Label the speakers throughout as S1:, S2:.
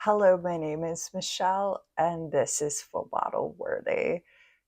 S1: Hello, my name is Michelle, and this is Full Bottle Worthy.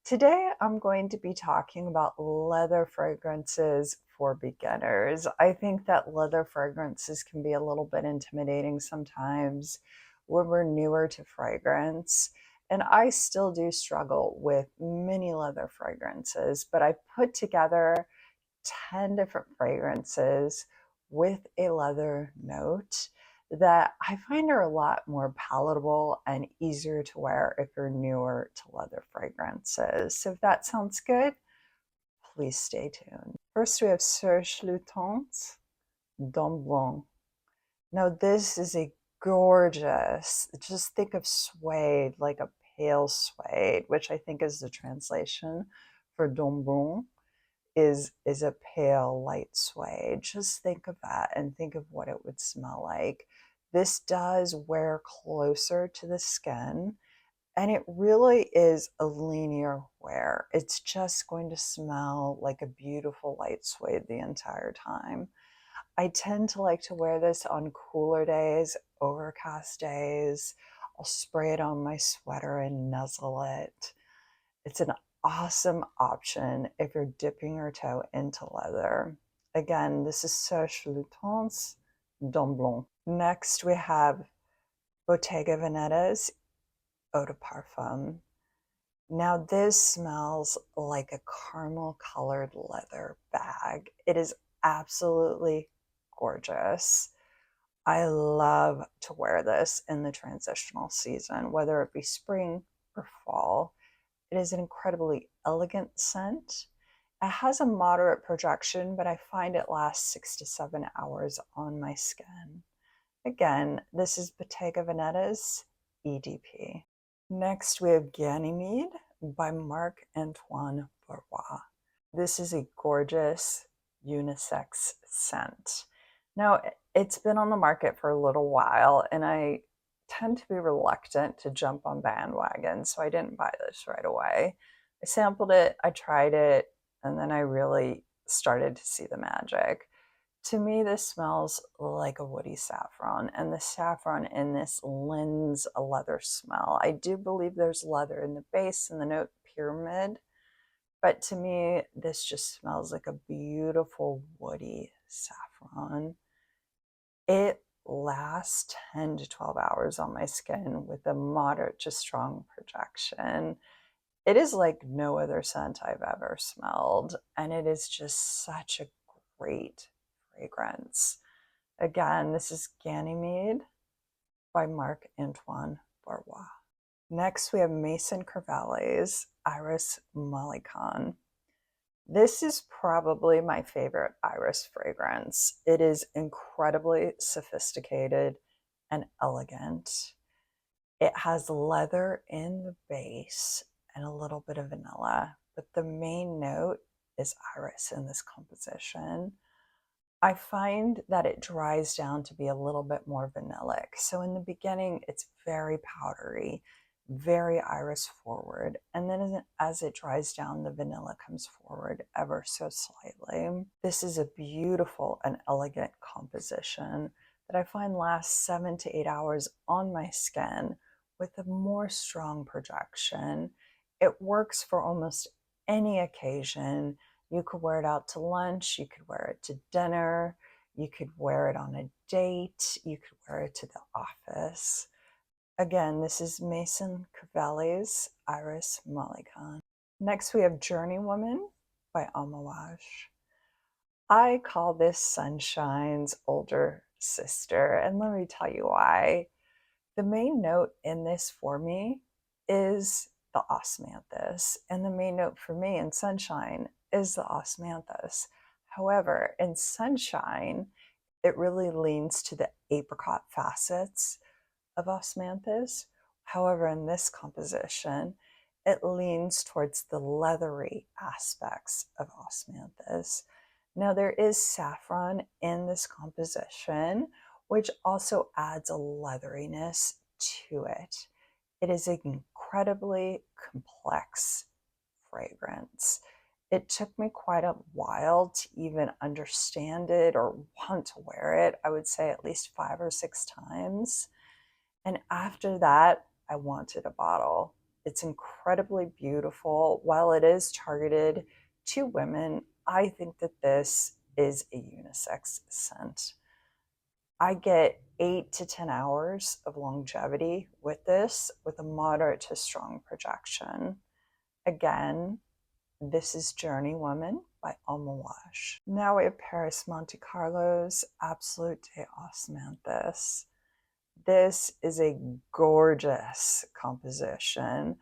S1: Today, I'm going to be talking about leather fragrances for beginners. I think that leather fragrances can be a little bit intimidating sometimes when we're newer to fragrance, and I still do struggle with many leather fragrances, but I put together 10 different fragrances with a leather note that I find are a lot more palatable and easier to wear if you're newer to leather fragrances. So if that sounds good, please stay tuned. First, we have Serge Lutens Dom Blanc. Now, this is a gorgeous, just think of suede, like a pale suede, which I think is the translation for Dom Blanc is a pale light suede. Just think of that and think of what it would smell like. This does wear closer to the skin, and it really is a linear wear. It's just going to smell like a beautiful light suede the entire time. I tend to like to wear this on cooler days, overcast days. I'll spray it on my sweater and nuzzle it. It's an awesome option if you're dipping your toe into leather. Again, this is Serge Lutens Dom Blanc. Next, we have Bottega Venetta's Eau de Parfum. Now, this smells like a caramel colored leather bag. It is absolutely gorgeous. I love to wear this in the transitional season, whether it be spring or fall. It is an incredibly elegant scent. It has a moderate projection, but I find it lasts 6 to 7 hours on my skin. Again, this is Bottega Venetta's EDP. Next, we have Ganymede by Marc-Antoine Barrois. This is a gorgeous unisex scent. Now, it's been on the market for a little while, and I tend to be reluctant to jump on bandwagon, so I didn't buy this right away. I sampled it, I tried it, and then I really started to see the magic. To me, this smells like a woody saffron, and the saffron in this lends a leather smell. I do believe there's leather in the base and the note pyramid, but to me, this just smells like a beautiful woody saffron. It lasts 10 to 12 hours on my skin with a moderate to strong projection. It is like no other scent I've ever smelled, and it is just such a great fragrance. Again, this is Ganymede by Marc-Antoine Barrois. Next, we have Maison Crivelli's Iris Malikhan. This is probably my favorite Iris fragrance. It is incredibly sophisticated and elegant. It has leather in the base and a little bit of vanilla, but the main note is iris in this composition. I find that it dries down to be a little bit more vanillic. So in the beginning, it's very powdery, very iris forward. And then as it dries down, the vanilla comes forward ever so slightly. This is a beautiful and elegant composition that I find lasts 7 to 8 hours on my skin with a more strong projection. It works for almost any occasion. You could wear it out to lunch, you could wear it to dinner, you could wear it on a date, you could wear it to the office. Again, this is Maison Crivelli's Iris Malikhan. Next, we have Journeywoman by Amouage. I call this Sunshine's older sister, and let me tell you why. The main note in this for me is the osmanthus, and the main note for me in Sunshine is the osmanthus. However, in Sunshine, it really leans to the apricot facets of osmanthus. However, in this composition, it leans towards the leathery aspects of osmanthus. Now, there is saffron in this composition, which also adds a leatheriness to it. It is an incredibly complex fragrance. It took me quite a while to even understand it or want to wear it. I would say at least 5 or 6 times. And after that, I wanted a bottle. It's incredibly beautiful. While it is targeted to women, I think that this is a unisex scent. I get 8 to 10 hours of longevity with this, with a moderate to strong projection. Again, this is Journey Woman by Amouage. Now we have Paris Monte Carlo's Absolute de Osmanthus. This is a gorgeous composition.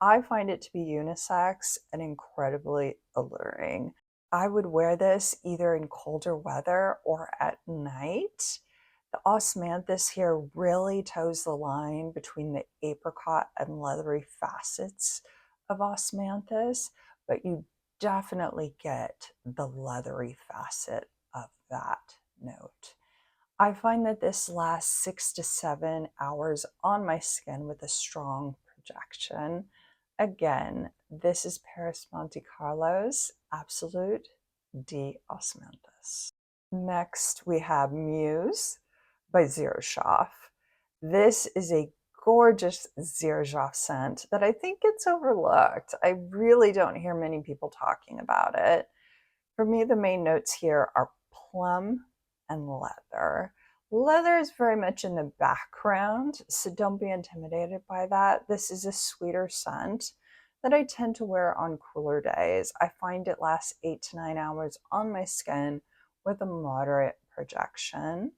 S1: I find it to be unisex and incredibly alluring. I would wear this either in colder weather or at night. The osmanthus here really toes the line between the apricot and leathery facets of osmanthus, but you definitely get the leathery facet of that note. I find that this lasts 6 to 7 hours on my skin with a strong projection. Again, this is Paris Monte Carlo's Absolute de Osmanthus. Next, we have Muse by Xerjoff. This is a gorgeous Xerjoff scent that I think gets overlooked. I really don't hear many people talking about it. For me, the main notes here are plum and leather. Leather is very much in the background, so don't be intimidated by that. This is a sweeter scent that I tend to wear on cooler days. I find it lasts 8 to 9 hours on my skin with a moderate projection.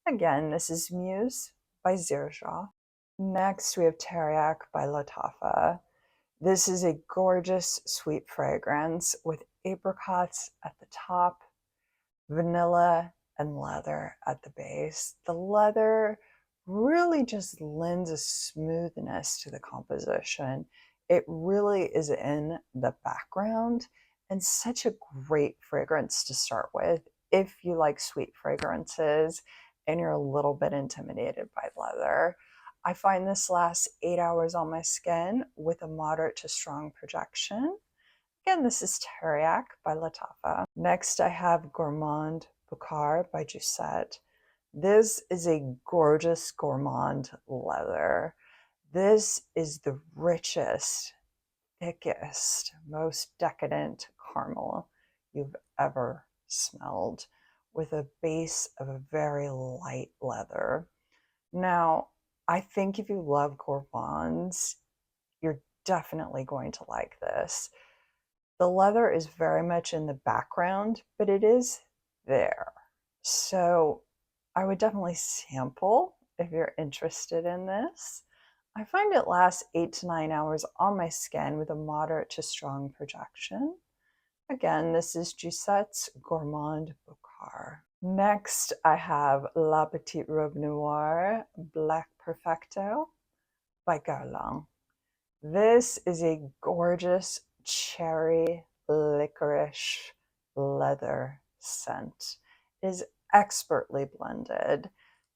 S1: Again, this is Muse by Xerjoff. Next, we have Teriaq by Lattafa. This is a gorgeous sweet fragrance with apricots at the top, vanilla, and leather at the base. The leather really just lends a smoothness to the composition. It really is in the background and such a great fragrance to start with if you like sweet fragrances and you're a little bit intimidated by leather. I find this lasts 8 hours on my skin with a moderate to strong projection. Again, this is Teriaq by Lattafa. Next, I have Gourmand Bakhoor by Jousset. This is a gorgeous gourmand leather. This is the richest, thickest, most decadent caramel you've ever smelled, with a base of a very light leather. Now, I think if you love gourmands, you're definitely going to like this. The leather is very much in the background, but it is there. So I would definitely sample if you're interested in this. I find it lasts 8 to 9 hours on my skin with a moderate to strong projection. Again, this is Jousset's Gourmand Bakhoor. Next, I have La Petite Robe Noire Black Perfecto by Guerlain. This is a gorgeous cherry licorice leather scent. It is expertly blended.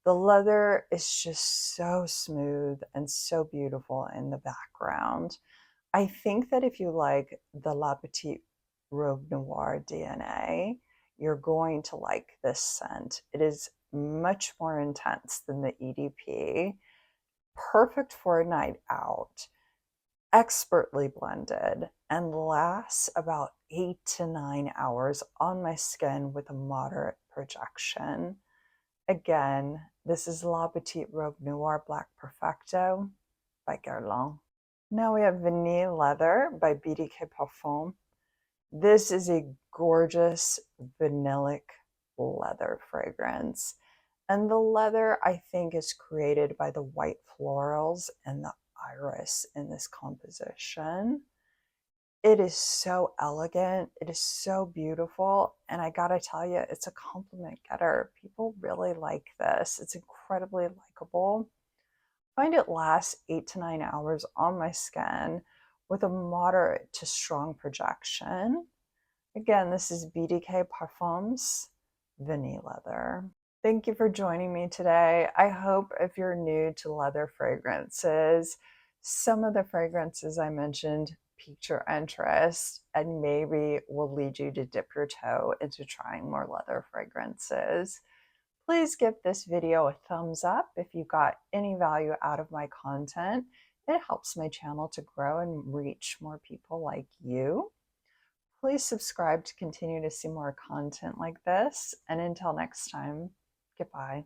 S1: The leather is just so smooth and so beautiful in the background. I think that if you like the La Petite Robe Noire DNA, you're going to like this scent. It is much more intense than the EDP. Perfect for a night out, expertly blended, and lasts about 8 to 9 hours on my skin with a moderate projection. Again, this is La Petite Robe Noire Black Perfecto by Guerlain. Now we have Vanille Leather by BDK Parfums. This is a gorgeous vanillic leather fragrance. And the leather, I think, is created by the white florals and the iris in this composition. It is so elegant. It is so beautiful. And I gotta tell you, it's a compliment getter. People really like this. It's incredibly likable. I find it lasts 8 to 9 hours on my skin with a moderate to strong projection. Again, this is BDK Parfums Vanille Leather. Thank you for joining me today. I hope if you're new to leather fragrances, some of the fragrances I mentioned piqued your interest and maybe will lead you to dip your toe into trying more leather fragrances. Please give this video a thumbs up if you got any value out of my content. It helps my channel to grow and reach more people like you. Please subscribe to continue to see more content like this. And until next time, goodbye.